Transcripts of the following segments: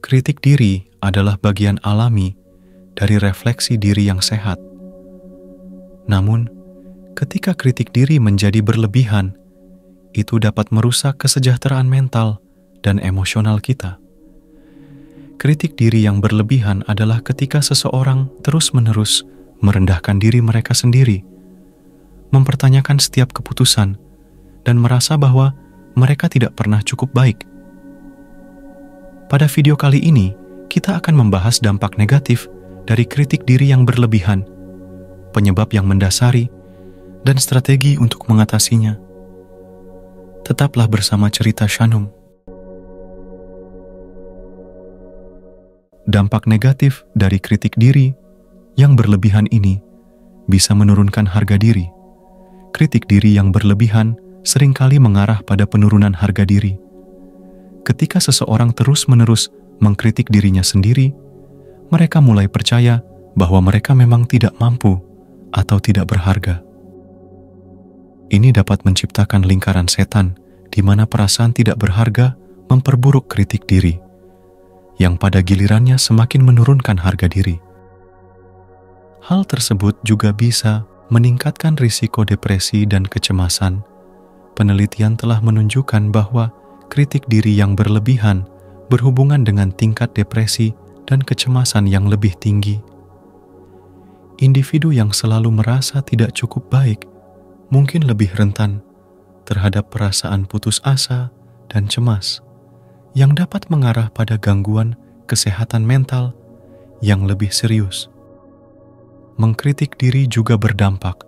Kritik diri adalah bagian alami dari refleksi diri yang sehat. Namun, ketika kritik diri menjadi berlebihan, itu dapat merusak kesejahteraan mental dan emosional kita. Kritik diri yang berlebihan adalah ketika seseorang terus-menerus merendahkan diri mereka sendiri, mempertanyakan setiap keputusan, dan merasa bahwa mereka tidak pernah cukup baik. Pada video kali ini, kita akan membahas dampak negatif dari kritik diri yang berlebihan, penyebab yang mendasari, dan strategi untuk mengatasinya. Tetaplah bersama cerita Shanum. Dampak negatif dari kritik diri yang berlebihan ini bisa menurunkan harga diri. Kritik diri yang berlebihan seringkali mengarah pada penurunan harga diri. Ketika seseorang terus-menerus mengkritik dirinya sendiri, mereka mulai percaya bahwa mereka memang tidak mampu atau tidak berharga. Ini dapat menciptakan lingkaran setan di mana perasaan tidak berharga memperburuk kritik diri, yang pada gilirannya semakin menurunkan harga diri. Hal tersebut juga bisa meningkatkan risiko depresi dan kecemasan. Penelitian telah menunjukkan bahwa kritik diri yang berlebihan berhubungan dengan tingkat depresi dan kecemasan yang lebih tinggi. Individu yang selalu merasa tidak cukup baik mungkin lebih rentan terhadap perasaan putus asa dan cemas yang dapat mengarah pada gangguan kesehatan mental yang lebih serius. Mengkritik diri juga berdampak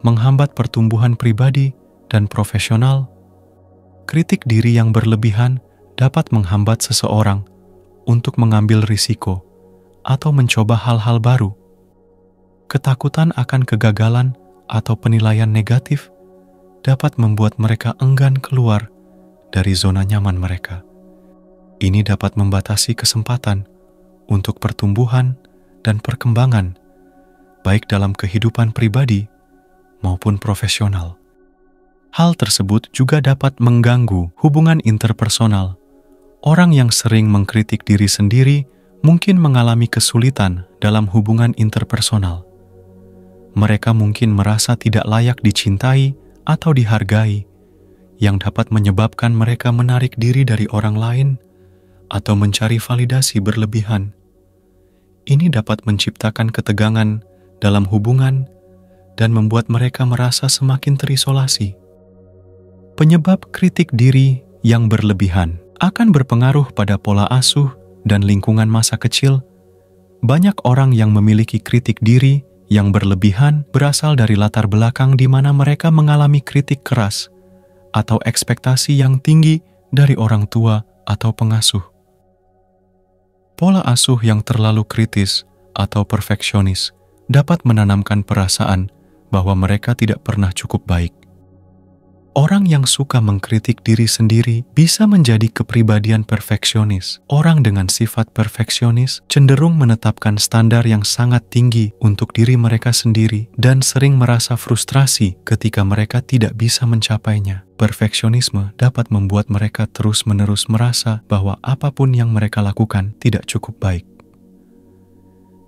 menghambat pertumbuhan pribadi dan profesional. Kritik diri yang berlebihan dapat menghambat seseorang untuk mengambil risiko atau mencoba hal-hal baru. Ketakutan akan kegagalan atau penilaian negatif dapat membuat mereka enggan keluar dari zona nyaman mereka. Ini dapat membatasi kesempatan untuk pertumbuhan dan perkembangan, baik dalam kehidupan pribadi maupun profesional. Hal tersebut juga dapat mengganggu hubungan interpersonal. Orang yang sering mengkritik diri sendiri mungkin mengalami kesulitan dalam hubungan interpersonal. Mereka mungkin merasa tidak layak dicintai atau dihargai, yang dapat menyebabkan mereka menarik diri dari orang lain atau mencari validasi berlebihan. Ini dapat menciptakan ketegangan dalam hubungan dan membuat mereka merasa semakin terisolasi. Penyebab kritik diri yang berlebihan akan berpengaruh pada pola asuh dan lingkungan masa kecil. Banyak orang yang memiliki kritik diri yang berlebihan berasal dari latar belakang di mana mereka mengalami kritik keras atau ekspektasi yang tinggi dari orang tua atau pengasuh. Pola asuh yang terlalu kritis atau perfeksionis dapat menanamkan perasaan bahwa mereka tidak pernah cukup baik. Orang yang suka mengkritik diri sendiri bisa menjadi kepribadian perfeksionis. Orang dengan sifat perfeksionis cenderung menetapkan standar yang sangat tinggi untuk diri mereka sendiri dan sering merasa frustrasi ketika mereka tidak bisa mencapainya. Perfeksionisme dapat membuat mereka terus-menerus merasa bahwa apapun yang mereka lakukan tidak cukup baik.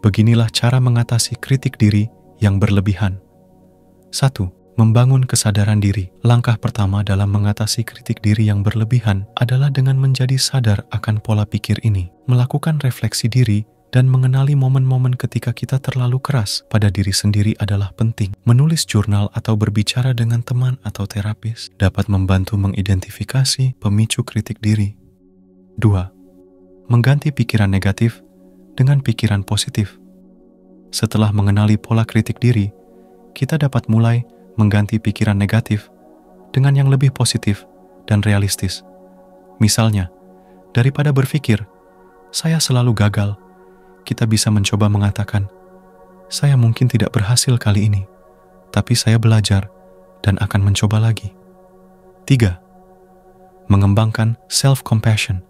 Beginilah cara mengatasi kritik diri yang berlebihan. 1. Membangun kesadaran diri. Langkah pertama dalam mengatasi kritik diri yang berlebihan adalah dengan menjadi sadar akan pola pikir ini, melakukan refleksi diri, dan mengenali momen-momen ketika kita terlalu keras pada diri sendiri adalah penting. Menulis jurnal atau berbicara dengan teman atau terapis dapat membantu mengidentifikasi pemicu kritik diri. 2. Mengganti pikiran negatif dengan pikiran positif. Setelah mengenali pola kritik diri, kita dapat mulai mengganti pikiran negatif dengan yang lebih positif dan realistis. Misalnya, daripada berpikir, "Saya selalu gagal," kita bisa mencoba mengatakan, "Saya mungkin tidak berhasil kali ini, tapi saya belajar dan akan mencoba lagi." 3. Mengembangkan self-compassion.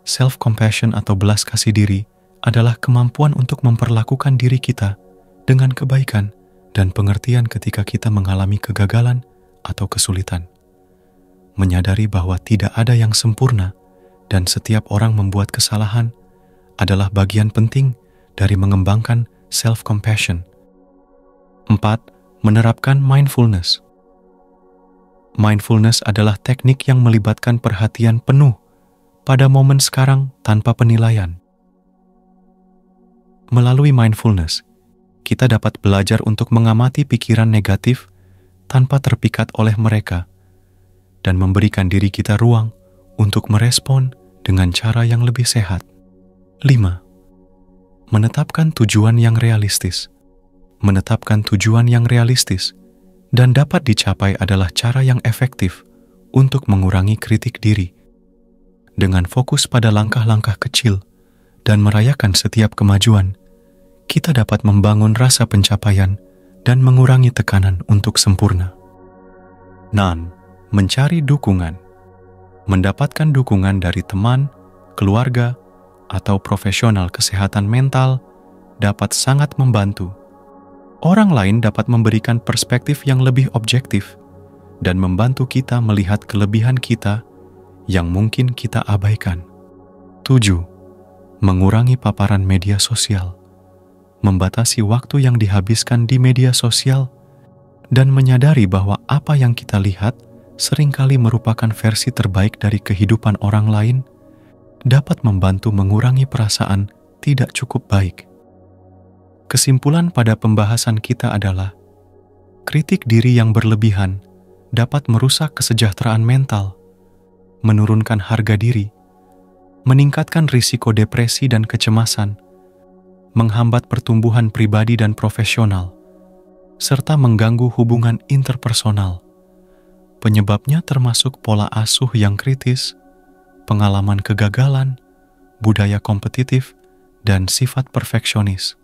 Self-compassion atau belas kasih diri adalah kemampuan untuk memperlakukan diri kita dengan kebaikan dan pengertian ketika kita mengalami kegagalan atau kesulitan. Menyadari bahwa tidak ada yang sempurna dan setiap orang membuat kesalahan adalah bagian penting dari mengembangkan self-compassion. 4. Menerapkan mindfulness. Mindfulness adalah teknik yang melibatkan perhatian penuh pada momen sekarang tanpa penilaian. Melalui mindfulness, kita dapat belajar untuk mengamati pikiran negatif tanpa terpikat oleh mereka dan memberikan diri kita ruang untuk merespon dengan cara yang lebih sehat. 5. Menetapkan tujuan yang realistis. Menetapkan tujuan yang realistis dan dapat dicapai adalah cara yang efektif untuk mengurangi kritik diri. Dengan fokus pada langkah-langkah kecil dan merayakan setiap kemajuan, kita dapat membangun rasa pencapaian dan mengurangi tekanan untuk sempurna. 6. Mencari dukungan. Mendapatkan dukungan dari teman, keluarga, atau profesional kesehatan mental dapat sangat membantu. Orang lain dapat memberikan perspektif yang lebih objektif dan membantu kita melihat kelebihan kita yang mungkin kita abaikan. 7. Mengurangi paparan media sosial. Membatasi waktu yang dihabiskan di media sosial dan menyadari bahwa apa yang kita lihat seringkali merupakan versi terbaik dari kehidupan orang lain dapat membantu mengurangi perasaan tidak cukup baik. Kesimpulan pada pembahasan kita adalah, kritik diri yang berlebihan dapat merusak kesejahteraan mental, menurunkan harga diri, meningkatkan risiko depresi dan kecemasan, menghambat pertumbuhan pribadi dan profesional, serta mengganggu hubungan interpersonal. Penyebabnya termasuk pola asuh yang kritis, pengalaman kegagalan, budaya kompetitif, dan sifat perfeksionis.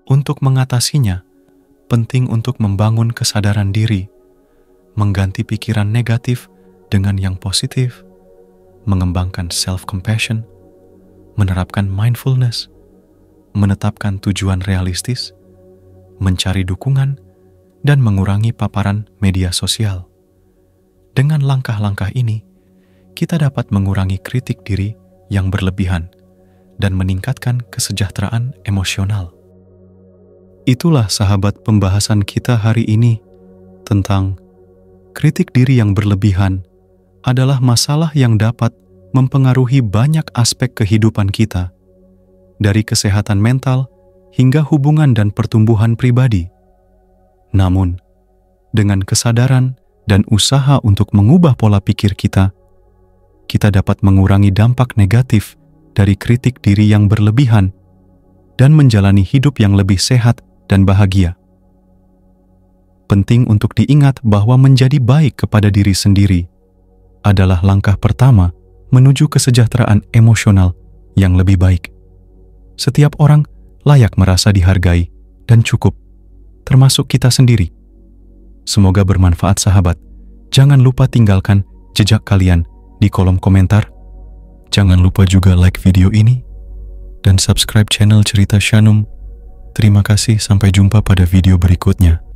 Untuk mengatasinya, penting untuk membangun kesadaran diri, mengganti pikiran negatif dengan yang positif, mengembangkan self-compassion, menerapkan mindfulness, menetapkan tujuan realistis, mencari dukungan, dan mengurangi paparan media sosial. Dengan langkah-langkah ini, kita dapat mengurangi kritik diri yang berlebihan dan meningkatkan kesejahteraan emosional. Itulah sahabat pembahasan kita hari ini tentang kritik diri yang berlebihan adalah masalah yang dapat mempengaruhi banyak aspek kehidupan kita, dari kesehatan mental hingga hubungan dan pertumbuhan pribadi. Namun, dengan kesadaran dan usaha untuk mengubah pola pikir kita dapat mengurangi dampak negatif dari kritik diri yang berlebihan dan menjalani hidup yang lebih sehat dan bahagia. Penting untuk diingat bahwa menjadi baik kepada diri sendiri adalah langkah pertama menuju kesejahteraan emosional yang lebih baik. Setiap orang layak merasa dihargai dan cukup, termasuk kita sendiri. Semoga bermanfaat sahabat. Jangan lupa tinggalkan jejak kalian di kolom komentar. Jangan lupa juga like video ini dan subscribe channel Cerita Shanum. Terima kasih, sampai jumpa pada video berikutnya.